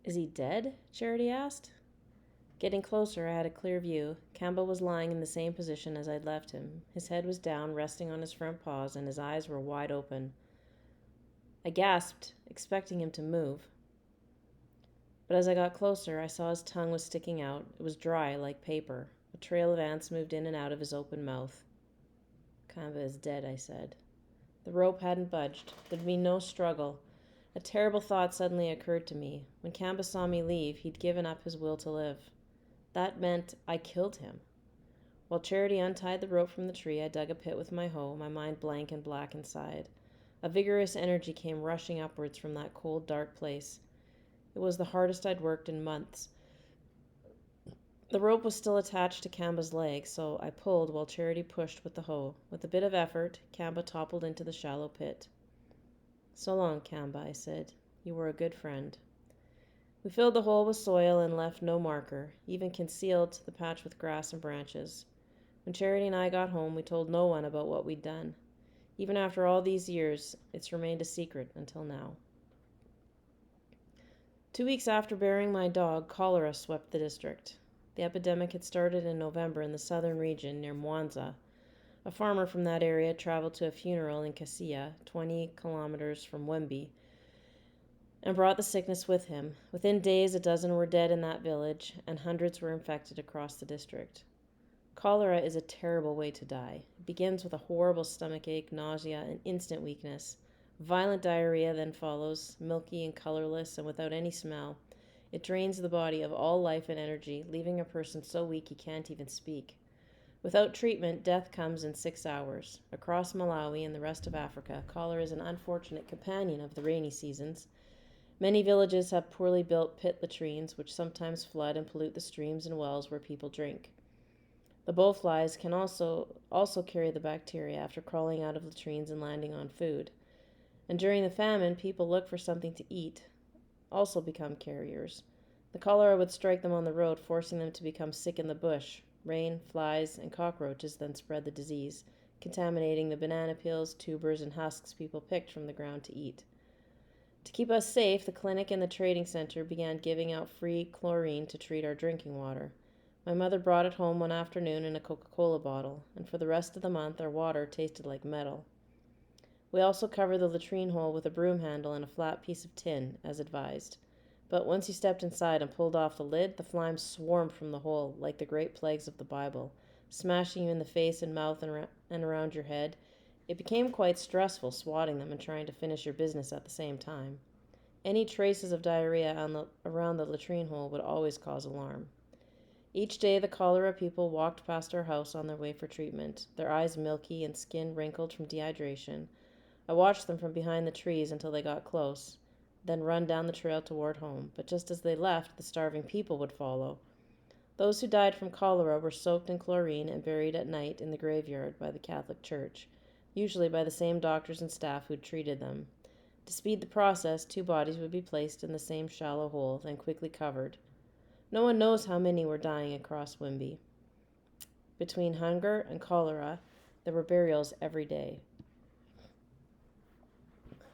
Is he dead? Charity asked. Getting closer, I had a clear view. Kamba was lying in the same position as I'd left him. His head was down, resting on his front paws, and his eyes were wide open. I gasped, expecting him to move. But as I got closer, I saw his tongue was sticking out. It was dry, like paper. A trail of ants moved in and out of his open mouth. Kamba is dead, I said. The rope hadn't budged. There'd been no struggle. A terrible thought suddenly occurred to me. When Kamba saw me leave, he'd given up his will to live. That meant I killed him. While Charity untied the rope from the tree, I dug a pit with my hoe, my mind blank and black inside. A vigorous energy came rushing upwards from that cold, dark place. It was the hardest I'd worked in months. The rope was still attached to Kamba's leg, so I pulled while Charity pushed with the hoe. With a bit of effort, Kamba toppled into the shallow pit. So long, Kamba, I said. You were a good friend. We filled the hole with soil and left no marker, even concealed the patch with grass and branches. When Charity and I got home, we told no one about what we'd done. Even after all these years, it's remained a secret until now. 2 weeks after burying my dog, cholera swept the district. The epidemic had started in November in the southern region near Mwanza. A farmer from that area traveled to a funeral in Kasia, 20 kilometers from Wemby, and brought the sickness with him. Within days, a dozen were dead in that village, and hundreds were infected across the district. Cholera is a terrible way to die. It begins with a horrible stomachache, nausea, and instant weakness. Violent diarrhea then follows, milky and colorless and without any smell. It drains the body of all life and energy, leaving a person so weak he can't even speak. Without treatment, death comes in 6 hours. Across Malawi and the rest of Africa, cholera is an unfortunate companion of the rainy seasons. Many villages have poorly built pit latrines, which sometimes flood and pollute the streams and wells where people drink. The bowflies can also carry the bacteria after crawling out of latrines and landing on food. And during the famine, people look for something to eat, also become carriers. The cholera would strike them on the road, forcing them to become sick in the bush. Rain, flies, and cockroaches then spread the disease, contaminating the banana peels, tubers, and husks people picked from the ground to eat. To keep us safe, the clinic and the trading center began giving out free chlorine to treat our drinking water. My mother brought it home one afternoon in a Coca-Cola bottle, and for the rest of the month our water tasted like metal. We also covered the latrine hole with a broom handle and a flat piece of tin, as advised. But once you stepped inside and pulled off the lid, the flies swarmed from the hole like the great plagues of the Bible, smashing you in the face and mouth and around your head. It became quite stressful swatting them and trying to finish your business at the same time. Any traces of diarrhea around the latrine hole would always cause alarm. Each day the cholera people walked past our house on their way for treatment, their eyes milky and skin wrinkled from dehydration. I watched them from behind the trees until they got close, then run down the trail toward home. But just as they left, the starving people would follow. Those who died from cholera were soaked in chlorine and buried at night in the graveyard by the Catholic Church, usually by the same doctors and staff who'd treated them. To speed the process, 2 bodies would be placed in the same shallow hole, then quickly covered. No one knows how many were dying across Wimby. Between hunger and cholera, there were burials every day.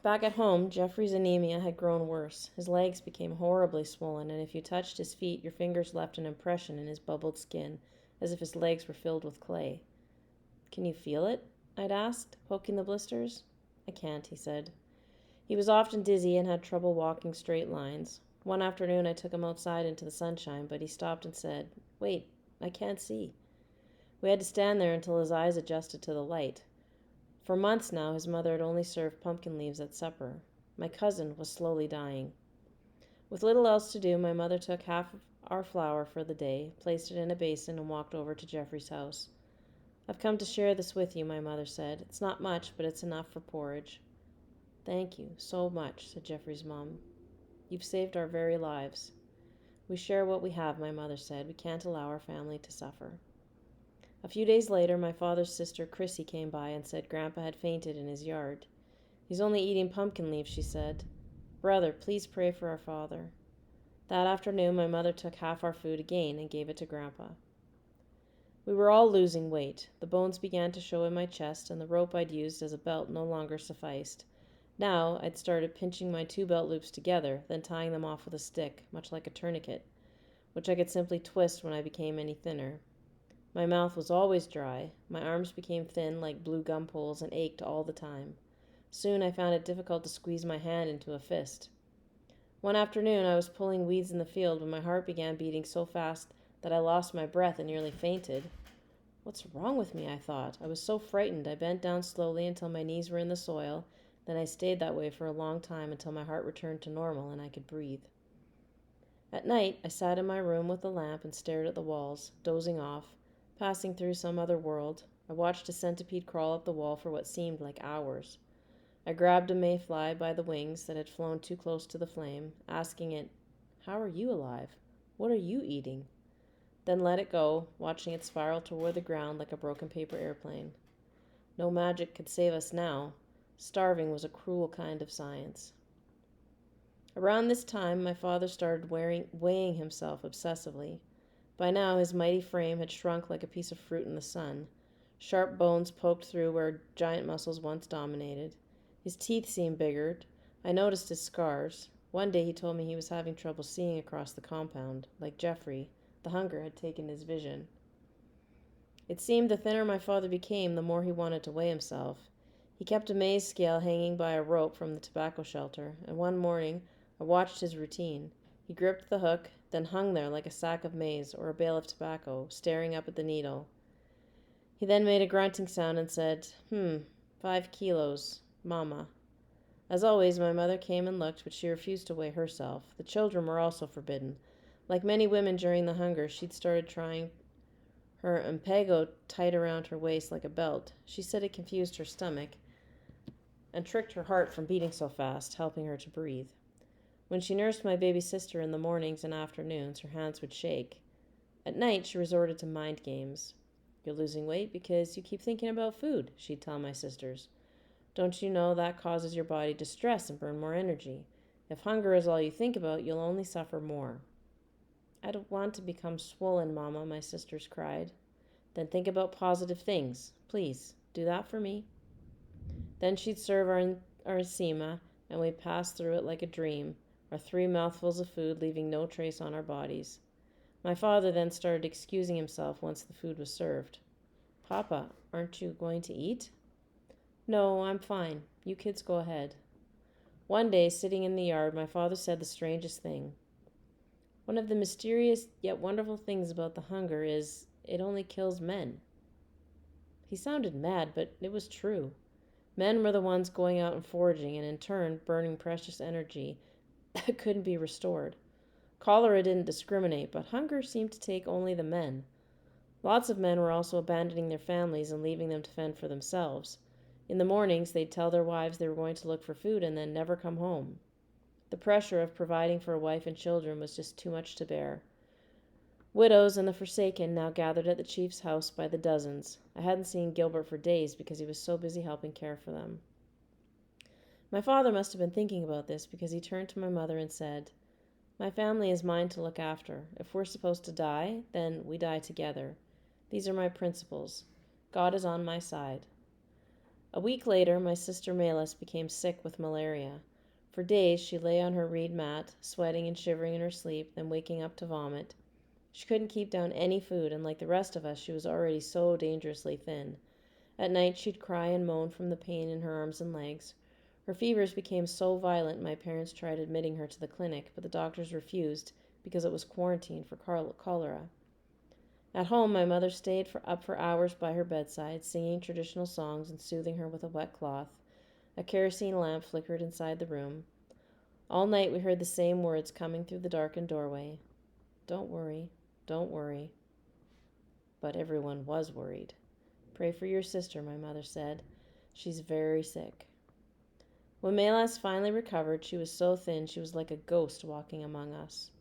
Back at home, Jeffrey's anemia had grown worse. His legs became horribly swollen, and if you touched his feet, your fingers left an impression in his bubbled skin, as if his legs were filled with clay. "Can you feel it?" I'd asked, poking the blisters. "I can't," he said. He was often dizzy and had trouble walking straight lines. One afternoon I took him outside into the sunshine, but he stopped and said, "Wait, I can't see." We had to stand there until his eyes adjusted to the light. For months now, his mother had only served pumpkin leaves at supper. My cousin was slowly dying. With little else to do, my mother took half of our flour for the day, placed it in a basin, and walked over to Jeffrey's house. "I've come to share this with you," my mother said. "It's not much, but it's enough for porridge." "Thank you so much," said Jeffrey's mom. "You've saved our very lives." "We share what we have," my mother said. "We can't allow our family to suffer." A few days later, my father's sister, Chrissy, came by and said Grandpa had fainted in his yard. "He's only eating pumpkin leaves," she said. "Brother, please pray for our father." That afternoon, my mother took half our food again and gave it to Grandpa. We were all losing weight. The bones began to show in my chest, and the rope I'd used as a belt no longer sufficed. Now I'd started pinching my two belt loops together, then tying them off with a stick, much like a tourniquet, which I could simply twist when I became any thinner. My mouth was always dry, my arms became thin like blue gum poles and ached all the time. Soon I found it difficult to squeeze my hand into a fist. One afternoon I was pulling weeds in the field when my heart began beating so fast that I lost my breath and nearly fainted. What's wrong with me, I thought. I was so frightened I bent down slowly until my knees were in the soil. Then I stayed that way for a long time until my heart returned to normal and I could breathe. At night, I sat in my room with a lamp and stared at the walls, dozing off, passing through some other world. I watched a centipede crawl up the wall for what seemed like hours. I grabbed a mayfly by the wings that had flown too close to the flame, asking it, "How are you alive? What are you eating?" Then let it go, watching it spiral toward the ground like a broken paper airplane. No magic could save us now. Starving was a cruel kind of science. Around this time, my father started weighing himself obsessively. By now, his mighty frame had shrunk like a piece of fruit in the sun. Sharp bones poked through where giant muscles once dominated. His teeth seemed bigger. I noticed his scars. One day he told me he was having trouble seeing across the compound. Like Jeffrey, the hunger had taken his vision. It seemed the thinner my father became, the more he wanted to weigh himself. He kept a maize scale hanging by a rope from the tobacco shelter, and one morning I watched his routine. He gripped the hook, then hung there like a sack of maize or a bale of tobacco, staring up at the needle. He then made a grunting sound and said, 5 kilos, Mama." As always, my mother came and looked, but she refused to weigh herself. The children were also forbidden. Like many women during the hunger, she'd started trying her impego tight around her waist like a belt. She said it confused her stomach and tricked her heart from beating so fast, helping her to breathe. When she nursed my baby sister in the mornings and afternoons, her hands would shake. At night, she resorted to mind games. "You're losing weight because you keep thinking about food," she'd tell my sisters. "Don't you know that causes your body to stress and burn more energy? If hunger is all you think about, you'll only suffer more." "I don't want to become swollen, Mama," my sisters cried. "Then think about positive things. Please, do that for me." Then she'd serve our sema, and we'd pass through it like a dream, our 3 mouthfuls of food leaving no trace on our bodies. My father then started excusing himself once the food was served. "Papa, aren't you going to eat?" "No, I'm fine. You kids go ahead." One day, sitting in the yard, my father said the strangest thing. "One of the mysterious yet wonderful things about the hunger is it only kills men." He sounded mad, but it was true. Men were the ones going out and foraging and in turn burning precious energy that couldn't be restored. Cholera didn't discriminate, but hunger seemed to take only the men. Lots of men were also abandoning their families and leaving them to fend for themselves. In the mornings, they'd tell their wives they were going to look for food and then never come home. The pressure of providing for a wife and children was just too much to bear. Widows and the forsaken now gathered at the chief's house by the dozens. I hadn't seen Gilbert for days because he was so busy helping care for them. My father must have been thinking about this because he turned to my mother and said, "My family is mine to look after. If we're supposed to die, then we die together. These are my principles. God is on my side." A week later, my sister Melis became sick with malaria. For days, she lay on her reed mat, sweating and shivering in her sleep, then waking up to vomit. She couldn't keep down any food, and like the rest of us, she was already so dangerously thin. At night, she'd cry and moan from the pain in her arms and legs. Her fevers became so violent, my parents tried admitting her to the clinic, but the doctors refused because it was quarantine for cholera. At home, my mother stayed up for hours by her bedside, singing traditional songs and soothing her with a wet cloth. A kerosene lamp flickered inside the room. All night we heard the same words coming through the darkened doorway. "Don't worry, don't worry." But everyone was worried. "Pray for your sister," my mother said. "She's very sick." When Melas finally recovered, she was so thin she was like a ghost walking among us.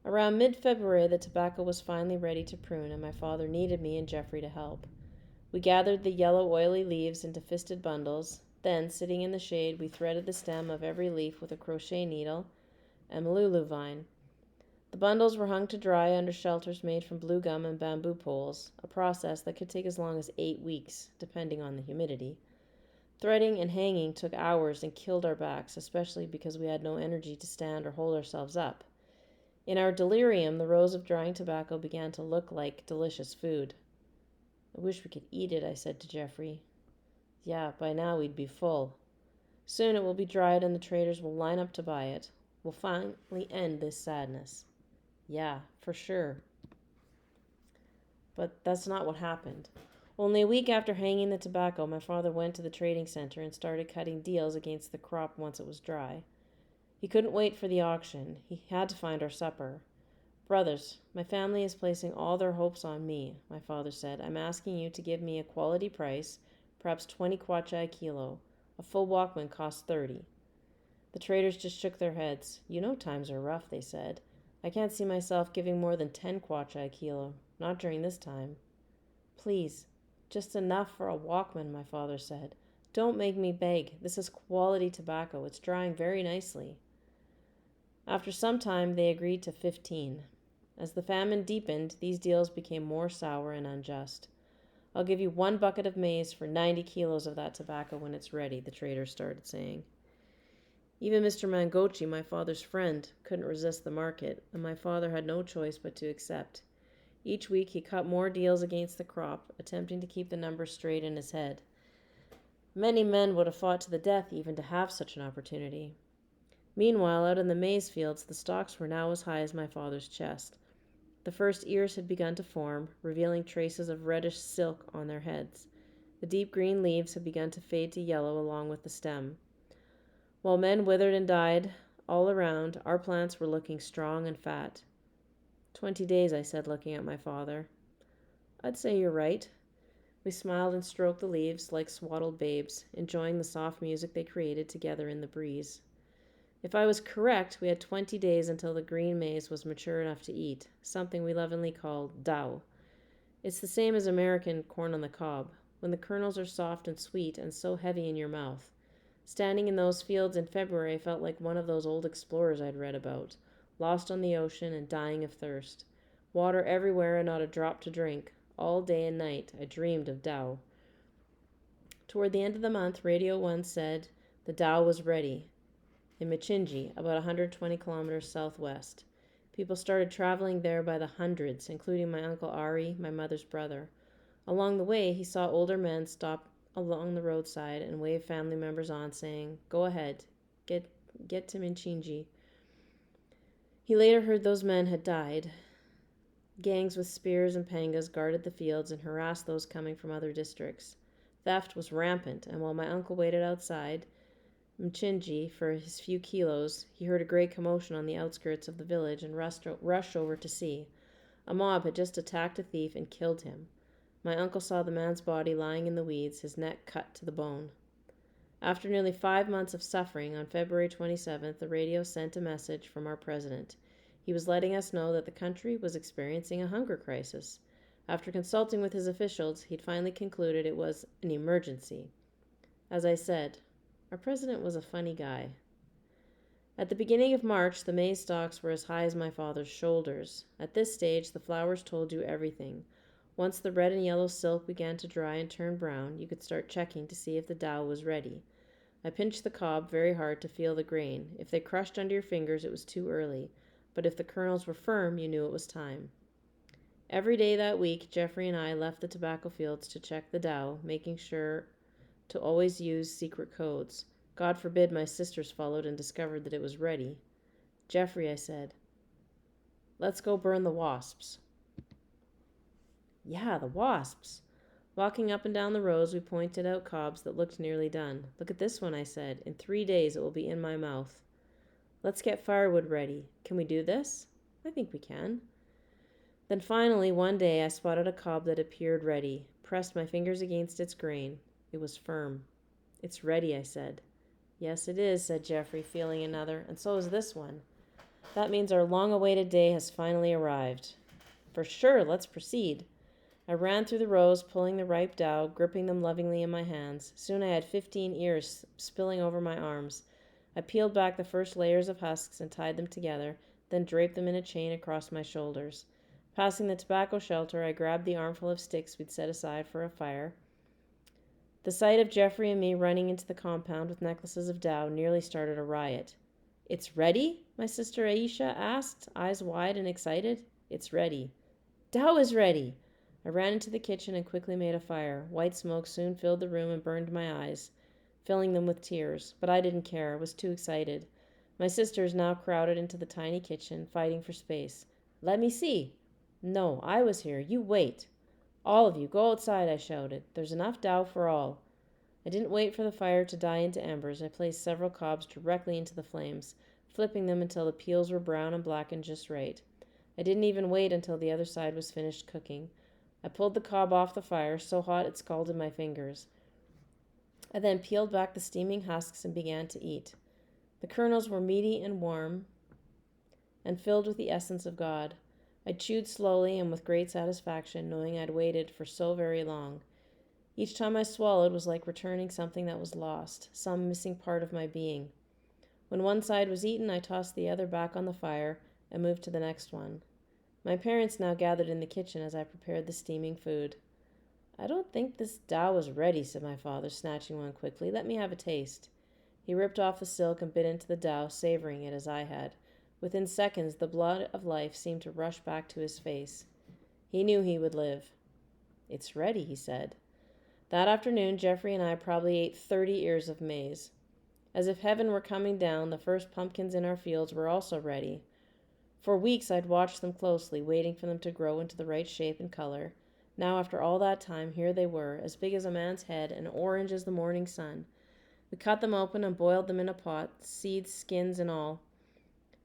Around mid-February, the tobacco was finally ready to prune, and my father needed me and Jeffrey to help. We gathered the yellow, oily leaves into fisted bundles. Then, sitting in the shade, we threaded the stem of every leaf with a crochet needle and malulu vine. The bundles were hung to dry under shelters made from blue gum and bamboo poles, a process that could take as long as 8 weeks, depending on the humidity. Threading and hanging took hours and killed our backs, especially because we had no energy to stand or hold ourselves up. In our delirium, the rows of drying tobacco began to look like delicious food. I wish we could eat it, I said to Jeffrey. Yeah, by now we'd be full. Soon it will be dried and the traders will line up to buy it. We'll finally end this sadness. Yeah, for sure. But that's not what happened. Only a week after hanging the tobacco, my father went to the trading center and started cutting deals against the crop once it was dry. He couldn't wait for the auction. He had to find our supper. Brothers, my family is placing all their hopes on me, my father said. I'm asking you to give me a quality price, perhaps 20 kwacha a kilo. A full Walkman costs 30. The traders just shook their heads. You know times are rough, they said. I can't see myself giving more than 10 kwacha a kilo, not during this time. Please, just enough for a Walkman, my father said. Don't make me beg. This is quality tobacco. It's drying very nicely. After some time, they agreed to 15. As the famine deepened, these deals became more sour and unjust. I'll give you 1 bucket of maize for 90 kilos of that tobacco when it's ready, the trader started saying. Even Mr. Mangochi, my father's friend, couldn't resist the market, and my father had no choice but to accept. Each week he cut more deals against the crop, attempting to keep the numbers straight in his head. Many men would have fought to the death even to have such an opportunity. Meanwhile, out in the maize fields, the stalks were now as high as my father's chest. The first ears had begun to form, revealing traces of reddish silk on their heads. The deep green leaves had begun to fade to yellow along with the stem. While men withered and died all around, our plants were looking strong and fat. 20 days, I said, looking at my father. I'd say you're right. We smiled and stroked the leaves like swaddled babes, enjoying the soft music they created together in the breeze. If I was correct, we had 20 days until the green maize was mature enough to eat, something we lovingly call dao. It's the same as American corn on the cob, when the kernels are soft and sweet and so heavy in your mouth. Standing in those fields in February, I felt like one of those old explorers I'd read about, lost on the ocean and dying of thirst. Water everywhere and not a drop to drink. All day and night, I dreamed of dao. Toward the end of the month, Radio 1 said the dao was ready. In Mchinji, about 120 kilometers southwest. People started traveling there by the hundreds, including my Uncle Ari, my mother's brother. Along the way, he saw older men stop along the roadside and wave family members on, saying, Go ahead, get to Mchinji. He later heard those men had died. Gangs with spears and pangas guarded the fields and harassed those coming from other districts. Theft was rampant, and while my uncle waited outside Mchinji for his few kilos, he heard a great commotion on the outskirts of the village and rushed over to see. A mob had just attacked a thief and killed him. My uncle saw the man's body lying in the weeds, his neck cut to the bone. After nearly 5 months of suffering, on February 27th, the radio sent a message from our president. He was letting us know that the country was experiencing a hunger crisis. After consulting with his officials, he'd finally concluded it was an emergency. As I said, our president was a funny guy. At the beginning of March, the maize stalks were as high as my father's shoulders. At this stage, the flowers told you everything. Once the red and yellow silk began to dry and turn brown, you could start checking to see if the dao was ready. I pinched the cob very hard to feel the grain. If they crushed under your fingers, it was too early. But if the kernels were firm, you knew it was time. Every day that week, Jeffrey and I left the tobacco fields to check the dao, making sure to always use secret codes. God forbid my sisters followed and discovered that it was ready. Jeffrey, I said, let's go burn the wasps. Yeah, the wasps. Walking up and down the rows, we pointed out cobs that looked nearly done. Look at this one, I said. In 3 days it will be in my mouth. Let's get firewood ready. Can we do this? I think we can. Then finally, one day, I spotted a cob that appeared ready, pressed my fingers against its grain. It was firm. It's ready, I said. Yes, it is, said Jeffrey, feeling another, and so is this one. That means our long-awaited day has finally arrived. For sure, let's proceed. I ran through the rows, pulling the ripe dao, gripping them lovingly in my hands. Soon I had 15 ears spilling over my arms. I peeled back the first layers of husks and tied them together, then draped them in a chain across my shoulders. Passing the tobacco shelter, I grabbed the armful of sticks we'd set aside for a fire. The sight of Jeffrey and me running into the compound with necklaces of Tao nearly started a riot. "It's ready?" my sister Aisha asked, eyes wide and excited. "It's ready." "Tao is ready!" I ran into the kitchen and quickly made a fire. White smoke soon filled the room and burned my eyes, filling them with tears. But I didn't care. I was too excited. My sisters now crowded into the tiny kitchen, fighting for space. "Let me see." "No, I was here. You wait." "All of you, go outside," I shouted. "There's enough Tao for all." I didn't wait for the fire to die into embers. I placed several cobs directly into the flames, flipping them until the peels were brown and blackened just right. I didn't even wait until the other side was finished cooking. I pulled the cob off the fire, so hot it scalded my fingers. I then peeled back the steaming husks and began to eat. The kernels were meaty and warm and filled with the essence of God. I chewed slowly and with great satisfaction, knowing I'd waited for so very long. Each time I swallowed was like returning something that was lost, some missing part of my being. When one side was eaten, I tossed the other back on the fire and moved to the next one. My parents now gathered in the kitchen as I prepared the steaming food. "I don't think this Tao is ready," said my father, snatching one quickly. "Let me have a taste." He ripped off the silk and bit into the Tao, savoring it as I had. Within seconds, the blood of life seemed to rush back to his face. He knew he would live. "It's ready," he said. That afternoon, Jeffrey and I probably ate 30 ears of maize. As if heaven were coming down, the first pumpkins in our fields were also ready. For weeks I'd watched them closely, waiting for them to grow into the right shape and color. Now, after all that time, here they were, as big as a man's head and orange as the morning sun. We cut them open and boiled them in a pot, seeds, skins, and all.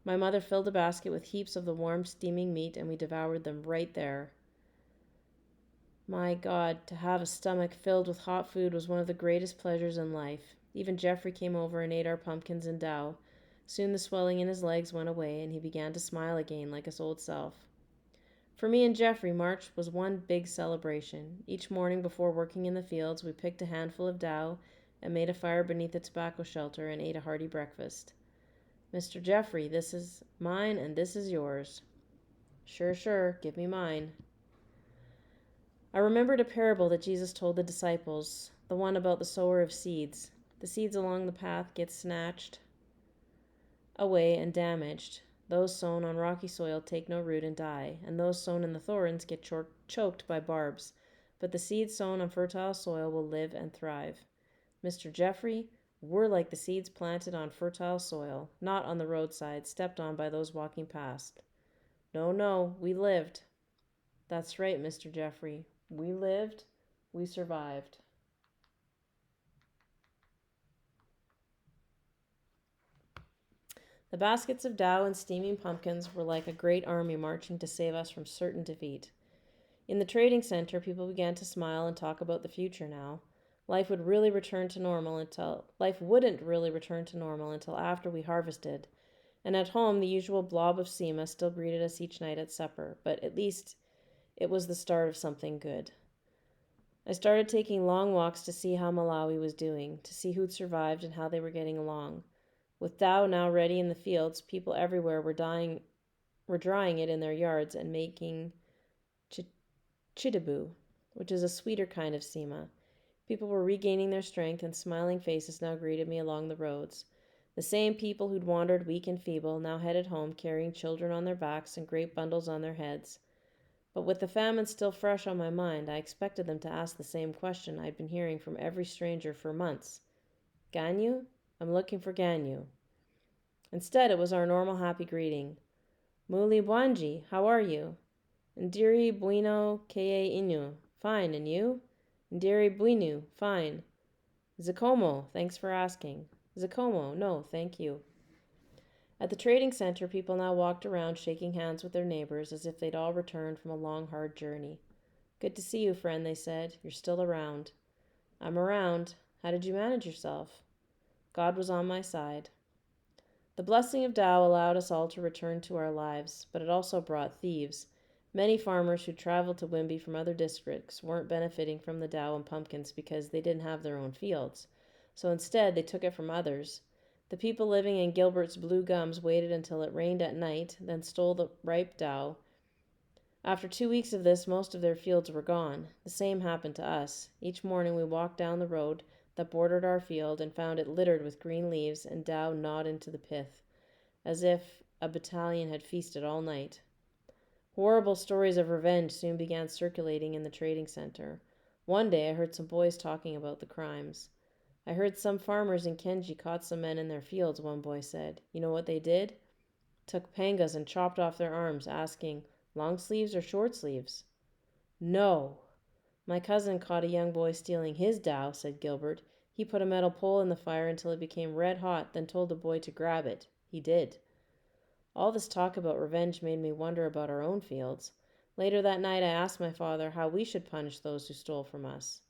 My mother filled a basket with heaps of the warm, steaming meat, and we devoured them right there. My God, to have a stomach filled with hot food was one of the greatest pleasures in life. Even Jeffrey came over and ate our pumpkins and Tao. Soon the swelling in his legs went away, and he began to smile again like his old self. For me and Jeffrey, March was one big celebration. Each morning before working in the fields, we picked a handful of Tao and made a fire beneath the tobacco shelter and ate a hearty breakfast. "Mr. Jeffrey, this is mine and this is yours." "Sure, sure, give me mine." I remembered a parable that Jesus told the disciples, the one about the sower of seeds. The seeds along the path get snatched away and damaged. Those sown on rocky soil take no root and die, and those sown in the thorns get choked by barbs. But the seeds sown on fertile soil will live and thrive. Mr. Jeffrey, we're like the seeds planted on fertile soil, not on the roadside, stepped on by those walking past. No, no, we lived. That's right, Mr. Jeffrey. We lived, we survived. The baskets of Tao and steaming pumpkins were like a great army marching to save us from certain defeat. In the trading center, people began to smile and talk about the future now. Life wouldn't really return to normal until after we harvested. And at home, the usual blob of sema still greeted us each night at supper, but at least it was the start of something good. I started taking long walks to see how Malawi was doing, to see who'd survived and how they were getting along. With Tao now ready in the fields, people everywhere were drying it in their yards and making chitabu, which is a sweeter kind of sema. People were regaining their strength, and smiling faces now greeted me along the roads. The same people who'd wandered weak and feeble now headed home carrying children on their backs and great bundles on their heads. But with the famine still fresh on my mind, I expected them to ask the same question I'd been hearing from every stranger for months. "Ganyu? I'm looking for Ganyu." Instead, it was our normal happy greeting. "Muli Bwanji, how are you?" "Ndiri Bueno Ke Inu." "Fine, and you?" "Ndiri Buinu." "Fine." "Zikomo, thanks for asking." "Zikomo, no, thank you." At the trading center, people now walked around shaking hands with their neighbors as if they'd all returned from a long, hard journey. "Good to see you, friend," they said. "You're still around." "I'm around. How did you manage yourself?" God was on my side. The blessing of Tao allowed us all to return to our lives, but it also brought thieves. Many farmers who traveled to Wimby from other districts weren't benefiting from the Tao and pumpkins because they didn't have their own fields. So instead, they took it from others. The people living in Gilbert's Blue Gums waited until it rained at night, then stole the ripe Tao After 2 weeks of this, most of their fields were gone. The same happened to us. Each morning we walked down the road that bordered our field and found it littered with green leaves and dough gnawed into the pith, as if a battalion had feasted all night. Horrible stories of revenge soon began circulating in the trading center. One day I heard some boys talking about the crimes. I heard some farmers in Kenji caught some men in their fields, one boy said. You know what they did? Took pangas and chopped off their arms, asking, long sleeves or short sleeves? No. My cousin caught a young boy stealing his dough, said Gilbert. He put a metal pole in the fire until it became red hot, then told the boy to grab it. He did. All this talk about revenge made me wonder about our own fields. Later that night I asked my father how we should punish those who stole from us.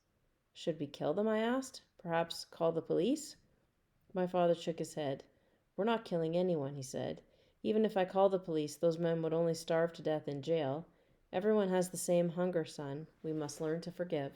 Should we kill them, I asked. Perhaps call the police? My father shook his head. We're not killing anyone, he said. Even if I call the police, those men would only starve to death in jail. Everyone has the same hunger, son. We must learn to forgive.